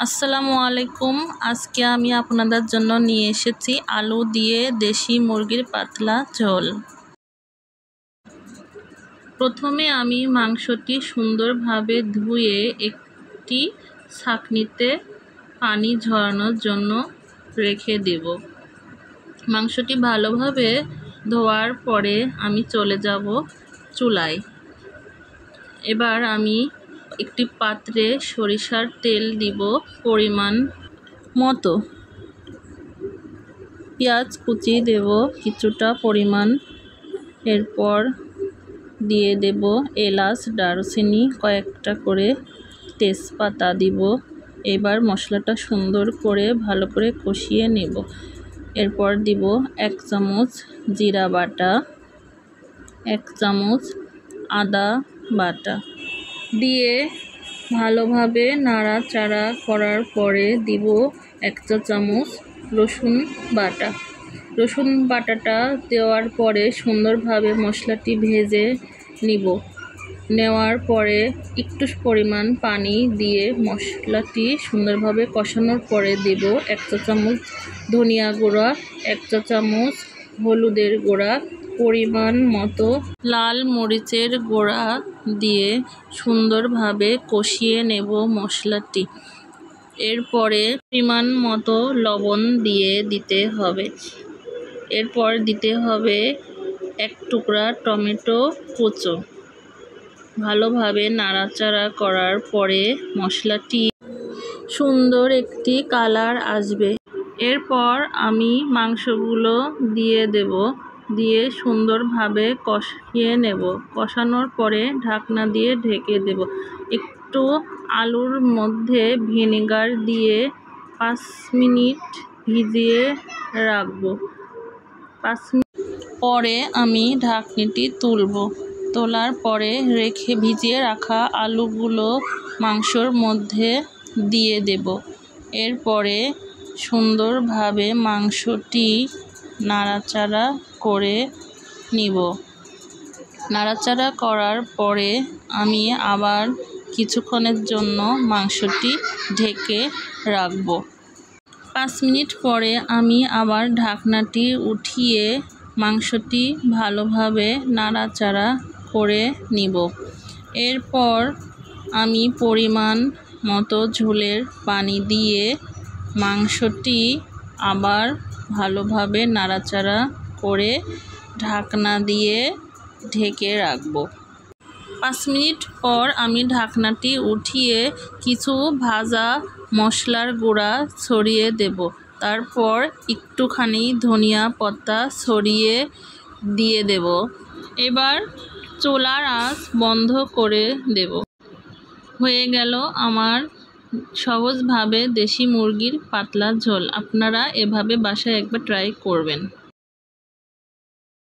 আসসালামু আলাইকুম। আজকে আমি আপনাদের জন্য নিয়ে এসেছি আলু দিয়ে দেশি মুরগির পাতলা ঝোল। প্রথমে আমি মাংসটি সুন্দরভাবে ধুয়ে একটি ছাঁকনিতে পানি ঝরানোর জন্য রেখে দেব। মাংসটি ভালোভাবে ধোয়ার পরে আমি চলে যাব চুলায়। এবার আমি একটি পাত্রে সরিষার তেল দিব পরিমাণ মতো, পেঁয়াজ কুচি দেব কিছুটা পরিমাণ, এরপর দিয়ে দেব এলাচ দারুচিনি কয়েকটা করে, তেজপাতা দিব। এবার মশলাটা সুন্দর করে ভালো করে কষিয়ে নেব। এরপর দিব 1 চামচ জিরা বাটা, 1 চামচ আদা বাটা দিয়ে ভালোভাবে নাড়াচাড়া করার পরে দিব 1 চা চামচ রসুন বাটা। রসুন বাটাটা দেওয়ার পরে সুন্দরভাবে মশলাটি ভেজে নেওয়ার পরে একটু পরিমাণ পানি দিয়ে মশলাটি সুন্দরভাবে কষানোর পরে দেব 1 চা চামচ ধনিয়া গুঁড়া, 1 চা চামচ হলুদের গুঁড়া, পরিমাণ মতো লাল মরিচের গুঁড়া দিয়ে সুন্দরভাবে কষিয়ে নেব মশলাটি। এরপরে পরিমাণ মতো লবণ দিয়ে দিতে হবে। এরপর দিতে হবে 1 টুকরা টমেটো কুচো। ভালোভাবে নাড়াচাড়া করার পরে মশলাটি সুন্দর একটি কালার আসবে। এরপর আমি মাংসগুলো দিয়ে দেব, দিয়ে সুন্দরভাবে কষিয়ে নেব। কষানোর পরে ঢাকনা দিয়ে ঢেকে দেব। একটু আলুর মধ্যে ভিনেগার দিয়ে 5 মিনিট ভিজিয়ে রাখবো। 5 মিনিট পরে আমি ঢাকনিটি তোলার পরে ভিজিয়ে রাখা আলুগুলো মাংসর মধ্যে দিয়ে দেব। এরপরে সুন্দরভাবে মাংসটি নাড়াচাড়া করে নিব। নাড়াচাড়া করার পরে আমি আবার কিছুক্ষণের জন্য মাংসটি ঢেকে রাখব। 5 মিনিট পরে আমি আবার ঢাকনাটি উঠিয়ে মাংসটি ভালোভাবে নাড়াচাড়া করে নিব। এরপর আমি পরিমাণ মতো ঝোলের পানি দিয়ে মাংসটি আবার ভালোভাবে নাড়াচাড়া করে ঢাকনা দিয়ে ঢেকে রাখব। 5 মিনিট পর আমি ঢাকনাটি উঠিয়ে কিছু ভাজা মশলার গুঁড়া ছড়িয়ে দেব। তারপর একটুখানি ধনিয়া পাতা ছড়িয়ে দিয়ে দেব। এবার চুলার আঁচ বন্ধ করে দেব। হয়ে গেল আমার সহজভাবে দেশি মুরগির পাতলা ঝোল। আপনারা এভাবে বাসায় একবার ট্রাই করবেন।